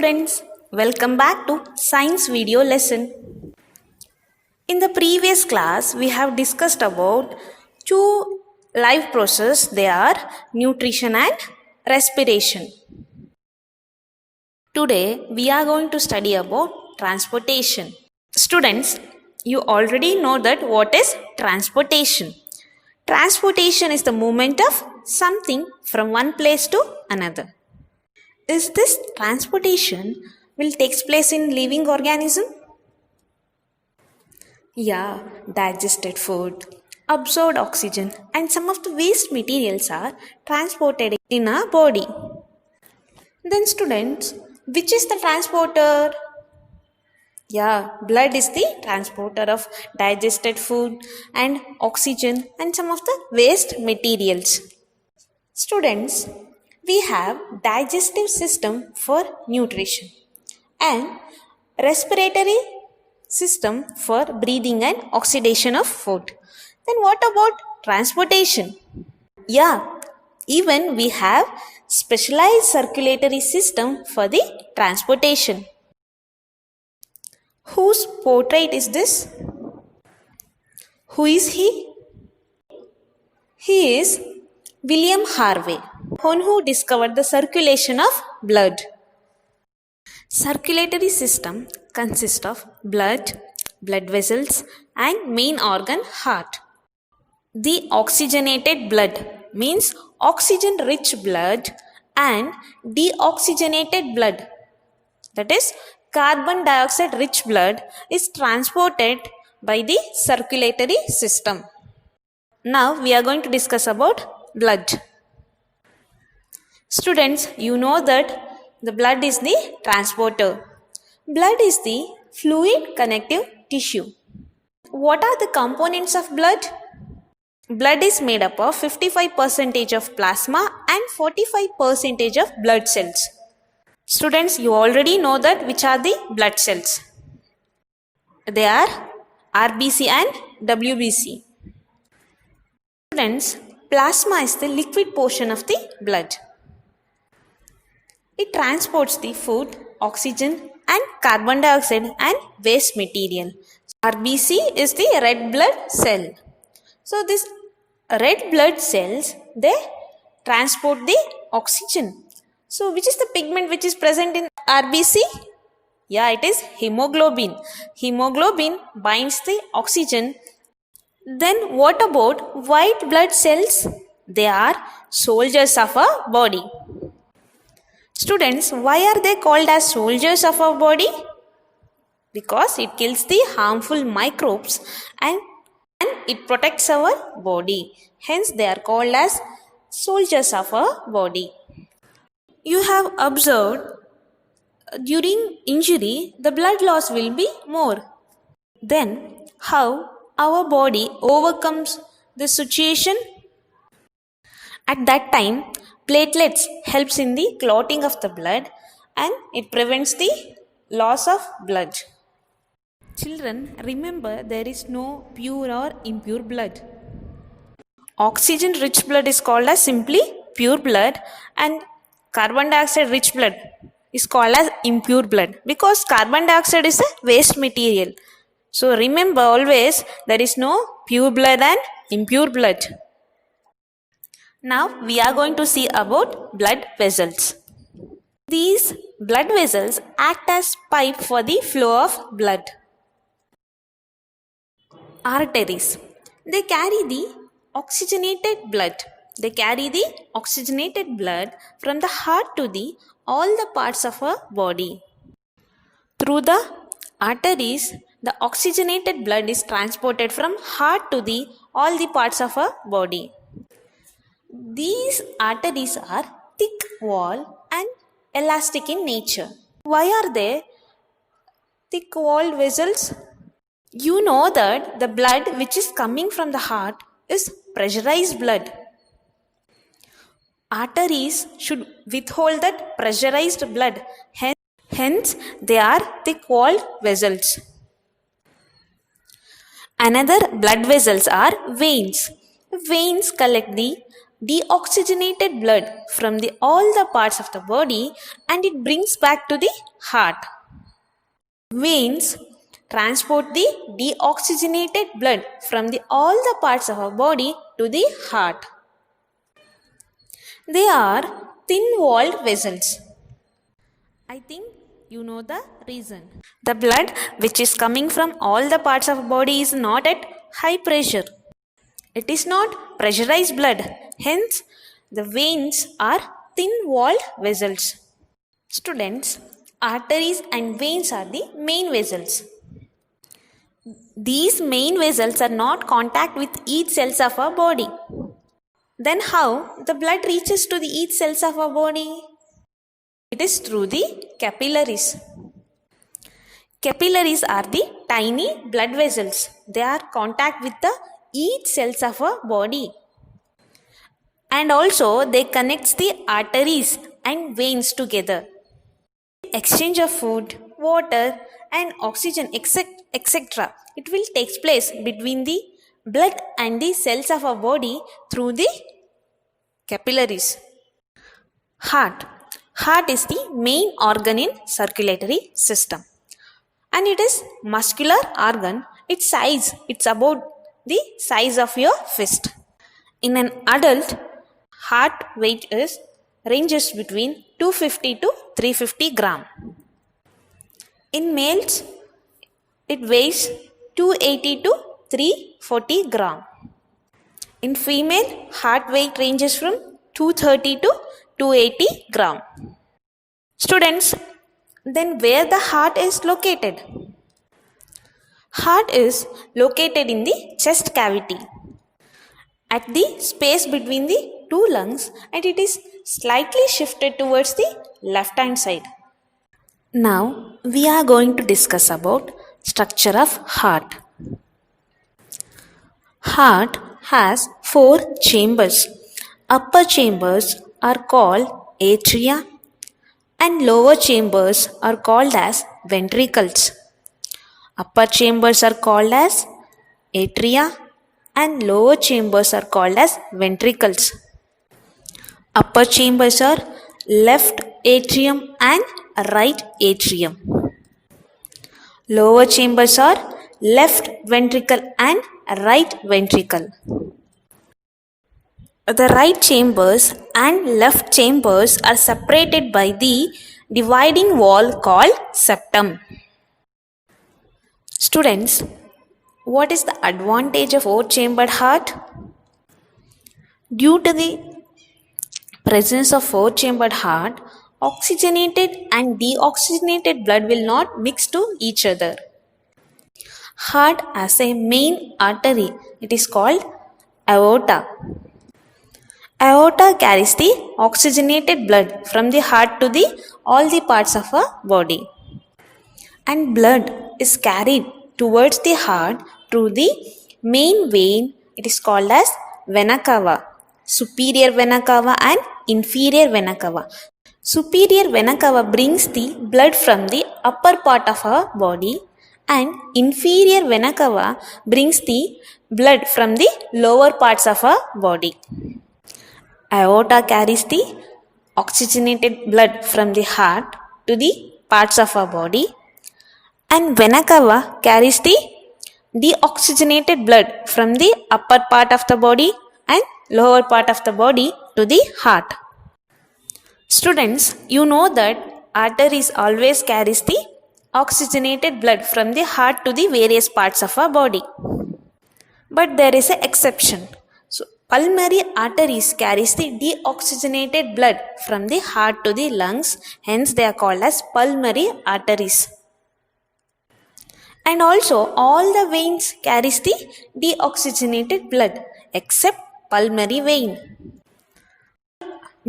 students, welcome back to science video lesson. In the previous class, we have discussed about two life processes. They are nutrition and respiration. Today, we are going to study about transportation. Students, you already know that what is transportation. Transportation is the movement of something from one place to another. Is this transportation will takes place in living organism? Yeah, digested food, absorbed oxygen and some of the waste materials are transported in our body. Then students, which is the transporter? Yeah, blood is the transporter of digested food and oxygen and some of the waste materials. Students, we have digestive system for nutrition and respiratory system for breathing and oxidation of food. Then what about transportation? Yeah, even we have specialized circulatory system for the transportation. Whose portrait is this? Who is he? He is William Harvey, one who discovered the circulation of blood. Circulatory system consists of blood, blood vessels and main organ heart. The oxygenated blood means oxygen rich blood and deoxygenated blood, that is carbon dioxide rich blood, is transported by the circulatory system. Now we are going to discuss about blood. Students, you know that the blood is the transporter. Blood is the fluid connective tissue. What are the components of blood? Blood is made up of 55% of plasma and 45% of blood cells. Students, you already know that which are the blood cells. They are RBC and WBC. Students, plasma is the liquid portion of the blood. It transports the food, oxygen and carbon dioxide and waste material. RBC is the red blood cell. So this red blood cells, they transport the oxygen. So which is the pigment which is present in RBC? Yeah, it is hemoglobin. Hemoglobin binds the oxygen. Then what about white blood cells? They are soldiers of our body. Students, why are they called as soldiers of our body? Because it kills the harmful microbes and it protects our body. Hence, they are called as soldiers of our body. You have observed during injury, the blood loss will be more. Then, how our body overcomes the situation? At that time, platelets helps in the clotting of the blood and it prevents the loss of blood. Children, remember there is no pure or impure blood. Oxygen rich blood is called as simply pure blood and carbon dioxide rich blood is called as impure blood because carbon dioxide is a waste material. So remember always there is no pure blood and impure blood. Now we are going to see about blood vessels. These blood vessels act as pipe for the flow of blood. Arteries, they carry the oxygenated blood. They carry the oxygenated blood from the heart to all the parts of our body. Through the arteries, the oxygenated blood is transported from heart to all the parts of our body. These arteries are thick wall and elastic in nature. Why are they thick walled vessels? You know that the blood which is coming from the heart is pressurized blood. Arteries should withhold that pressurized blood. Hence, they are thick walled vessels. Another blood vessels are veins. Veins collect the deoxygenated blood from all the parts of the body and it brings back to the heart. Veins transport the deoxygenated blood from all the parts of our body to the heart. They are thin-walled vessels. I think you know the reason. The blood which is coming from all the parts of our body is not at high pressure. It is not pressurized blood. Hence, the veins are thin-walled vessels. Students, arteries and veins are the main vessels. These main vessels are not contact with each cells of our body. Then how the blood reaches to the each cells of our body? It is through the capillaries. Capillaries are the tiny blood vessels. They are contact with the each cells of our body. And also they connect the arteries and veins together. Exchange of food, water and oxygen etc. It will take place between the blood and the cells of our body through the capillaries. Heart. Heart is the main organ in circulatory system. And it is muscular organ. Its size, it's about the size of your fist. In an adult, heart weight ranges between 250 to 350 gram. In males, it weighs 280 to 340 gram. In female, heart weight ranges from 230 to 280 gram. Students, then where the heart is located? Heart is located in the chest cavity at the space between the two lungs, and it is slightly shifted towards the left hand side. Now we are going to discuss about structure of heart. Heart has 4 chambers. Upper chambers are called atria and lower chambers are called as ventricles. Upper chambers are called as atria and lower chambers are called as ventricles. Upper chambers are left atrium and right atrium. Lower chambers are left ventricle and right ventricle. The right chambers and left chambers are separated by the dividing wall called septum. Students, what is the advantage of 4-chambered heart? Due to the presence of 4-chambered heart, oxygenated and deoxygenated blood will not mix to each other. Heart has a main artery. It is called aorta. Aorta carries the oxygenated blood from the heart to all the parts of our body. And blood is carried towards the heart through the main vein. It is called as vena cava. Superior vena cava and inferior vena cava. Superior vena cava brings the blood from the upper part of our body, and inferior vena cava brings the blood from the lower parts of our body. Aorta carries the oxygenated blood from the heart to the parts of our body, and vena cava carries the deoxygenated blood from the upper part of the body and lower part of the body to the heart. Students, you know that arteries always carries the oxygenated blood from the heart to the various parts of our body. But there is an exception. So, pulmonary arteries carries the deoxygenated blood from the heart to the lungs. Hence, they are called as pulmonary arteries. And also, all the veins carries the deoxygenated blood except pulmonary vein.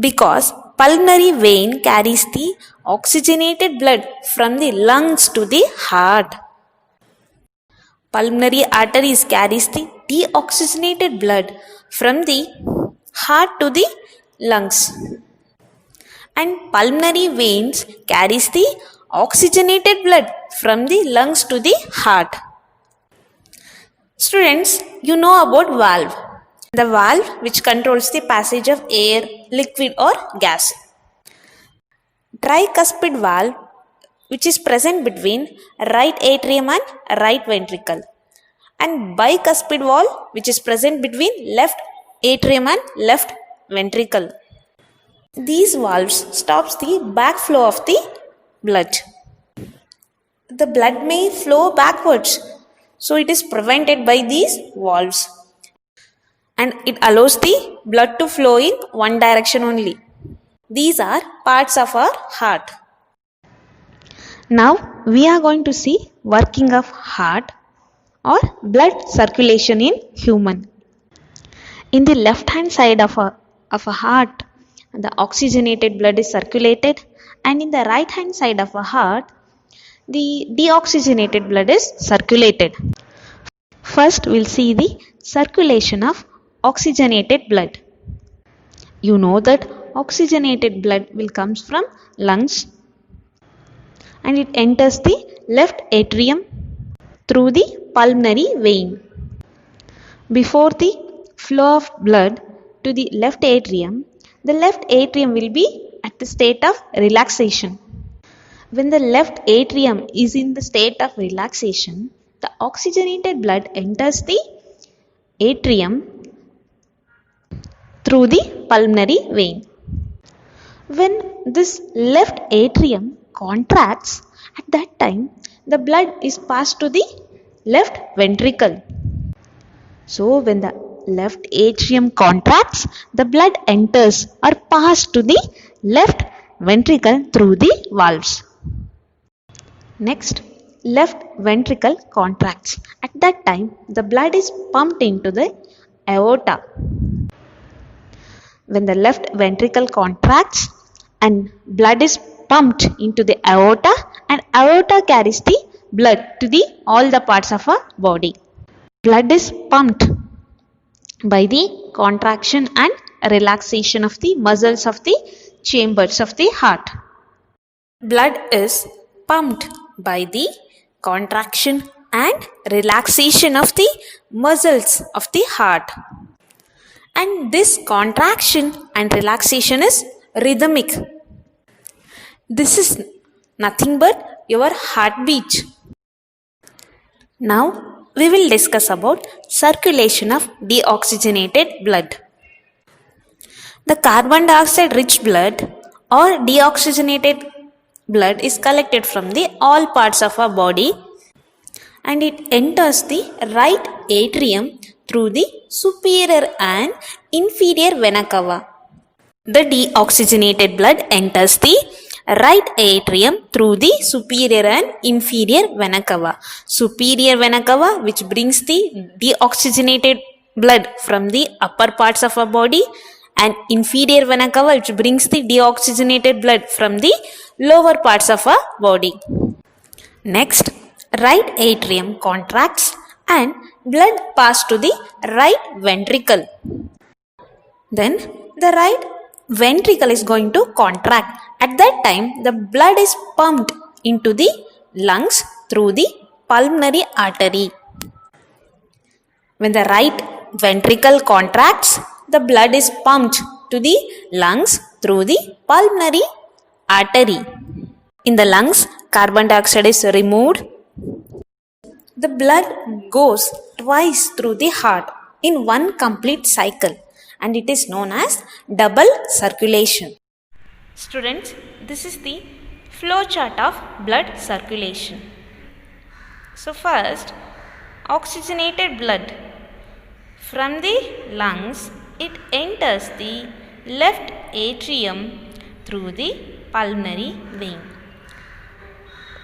Because pulmonary vein carries the oxygenated blood from the lungs to the heart. Pulmonary arteries carries the deoxygenated blood from the heart to the lungs. And pulmonary veins carries the oxygenated blood from the lungs to the heart. Students, you know about valve. The valve which controls the passage of air, liquid or gas. Tricuspid valve which is present between right atrium and right ventricle, and bicuspid valve which is present between left atrium and left ventricle. These valves stops the backflow of the blood. The blood may flow backwards, so it is prevented by these valves, and it allows the blood to flow in one direction only. These are parts of our heart. Now we are going to see working of heart or blood circulation in human. In the left hand side of a heart, the oxygenated blood is circulated, and in the right hand side of a heart, the deoxygenated blood is circulated. First we'll see the circulation of oxygenated blood. You know that oxygenated blood will comes from lungs, and it enters the left atrium through the pulmonary vein. Before the flow of blood to the left atrium will be at the state of relaxation. When the left atrium is in the state of relaxation, the oxygenated blood enters the atrium through the pulmonary vein. When this left atrium contracts, at that time the blood is passed to the left ventricle. So when the left atrium contracts, the blood enters or passes to the left ventricle through the valves. Next, left ventricle contracts. At that time, the blood is pumped into the aorta. When the left ventricle contracts and blood is pumped into the aorta, and aorta carries the blood to all the parts of our body. Blood is pumped by the contraction and relaxation of the muscles of the chambers of the heart. Blood is pumped by the contraction and relaxation of the muscles of the heart. And this contraction and relaxation is rhythmic. This is nothing but your heartbeat. Now we will discuss about circulation of deoxygenated blood. The carbon dioxide rich blood or deoxygenated blood is collected from the all parts of our body, and it enters the right atrium through the superior and inferior vena cava. The deoxygenated blood enters the right atrium through the superior and inferior vena cava. Superior vena cava, which brings the deoxygenated blood from the upper parts of our body, and inferior vena cava, which brings the deoxygenated blood from the lower parts of our body. Next, right atrium contracts and blood passes to the right ventricle. Then the right ventricle is going to contract. At that time, the blood is pumped into the lungs through the pulmonary artery. When the right ventricle contracts, the blood is pumped to the lungs through the pulmonary artery. In the lungs, carbon dioxide is removed. The blood goes twice through the heart in one complete cycle, and it is known as double circulation. Students, this is the flow chart of blood circulation. So first, oxygenated blood from the lungs, it enters the left atrium through the pulmonary vein.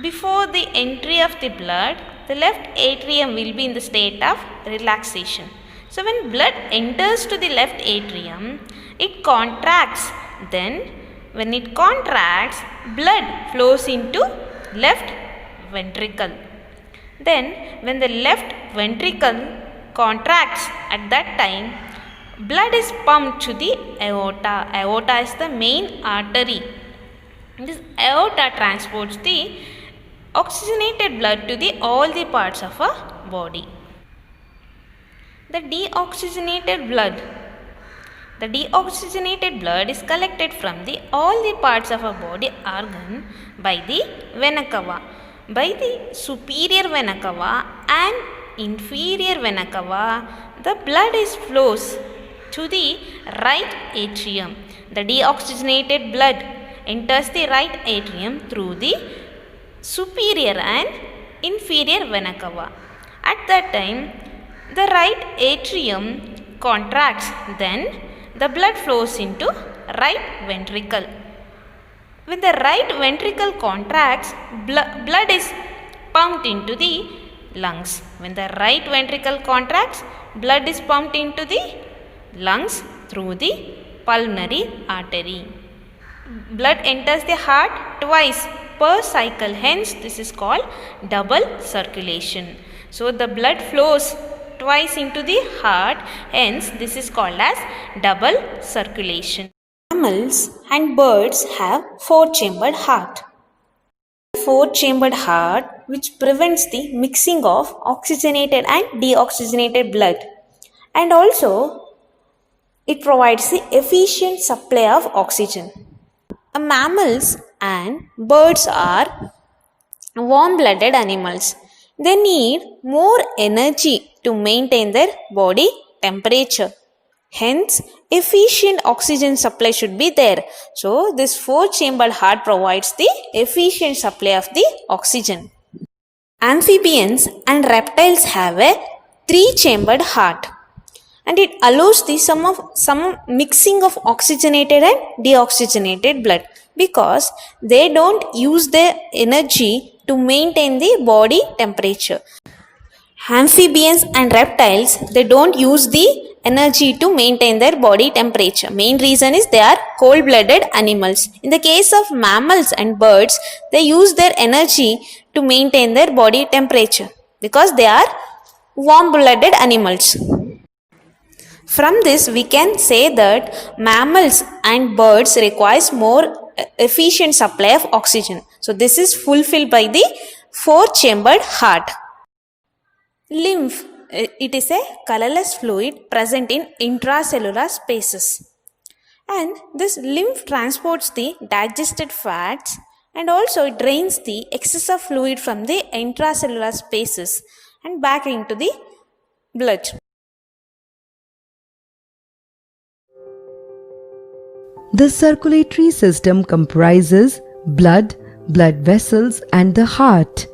Before the entry of the blood, the left atrium will be in the state of relaxation. So when blood enters to the left atrium, it contracts. Then when it contracts, blood flows into left ventricle. Then when the left ventricle contracts, at that time blood is pumped to the aorta. Aorta is the main artery. This aorta transports the oxygenated blood to all the parts of our body. The deoxygenated blood. The deoxygenated blood is collected from all the parts of a body organ by the vena cava. By the superior vena cava and inferior vena cava, the blood flows to the right atrium. The deoxygenated blood enters the right atrium through the superior and inferior vena cava. At that time, the right atrium contracts, then the blood flows into right ventricle. When the right ventricle contracts, blood is pumped into the lungs. When the right ventricle contracts, blood is pumped into the lungs through the pulmonary artery. Blood enters the heart twice per cycle, hence this is called double circulation. So the blood flows twice into the heart, hence this is called as double circulation. Mammals and birds have four-chambered heart. Four-chambered heart which prevents the mixing of oxygenated and deoxygenated blood, and also it provides the efficient supply of oxygen. Mammals and birds are warm-blooded animals. They need more energy to maintain their body temperature. Hence, efficient oxygen supply should be there. So, this four-chambered heart provides the efficient supply of the oxygen. Amphibians and reptiles have a three-chambered heart, and it allows the some mixing of oxygenated and deoxygenated blood, because they don't use their energy to maintain the body temperature. Amphibians and reptiles, they don't use the energy to maintain their body temperature. Main reason is they are cold-blooded animals. In the case of mammals and birds, they use their energy to maintain their body temperature because they are warm-blooded animals. From this, we can say that mammals and birds requires more efficient supply of oxygen. So, this is fulfilled by the four-chambered heart. Lymph, it is a colorless fluid present in intracellular spaces. And this lymph transports the digested fats, and also it drains the excess of fluid from the intracellular spaces and back into the blood. The circulatory system comprises blood, blood vessels, and the heart.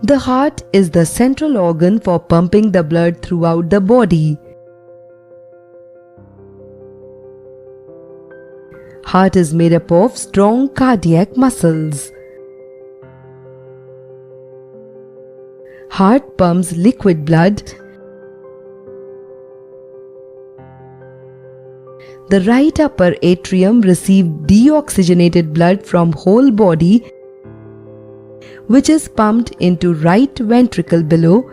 The heart is the central organ for pumping the blood throughout the body. Heart is made up of strong cardiac muscles. Heart pumps liquid blood. The right upper atrium receives deoxygenated blood from whole body, which is pumped into right ventricle below,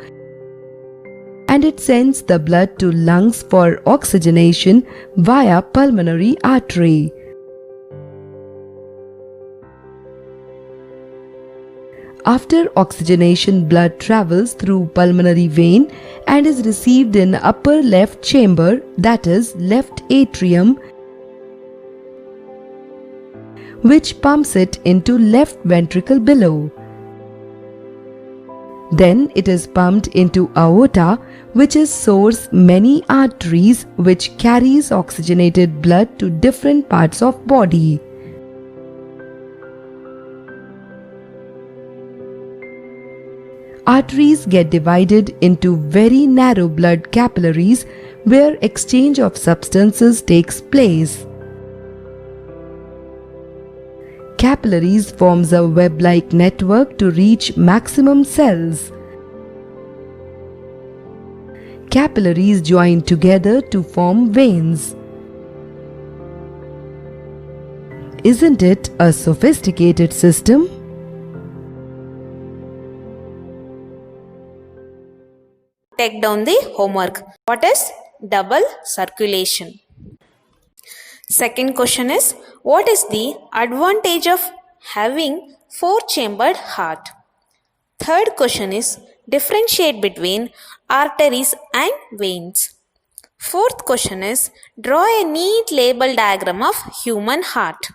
and it sends the blood to lungs for oxygenation via pulmonary artery. After oxygenation, blood travels through pulmonary vein and is received in upper left chamber, that is left atrium, which pumps it into left ventricle below. Then it is pumped into aorta, which is source many arteries which carries oxygenated blood to different parts of body. Arteries get divided into very narrow blood capillaries where exchange of substances takes place. Capillaries forms a web-like network to reach maximum cells. Capillaries join together to form veins. Isn't it a sophisticated system? Take down the homework. What is double circulation? Second question is, what is the advantage of having four-chambered heart? Third question is differentiate between arteries and veins. Fourth question is draw a neat label diagram of human heart.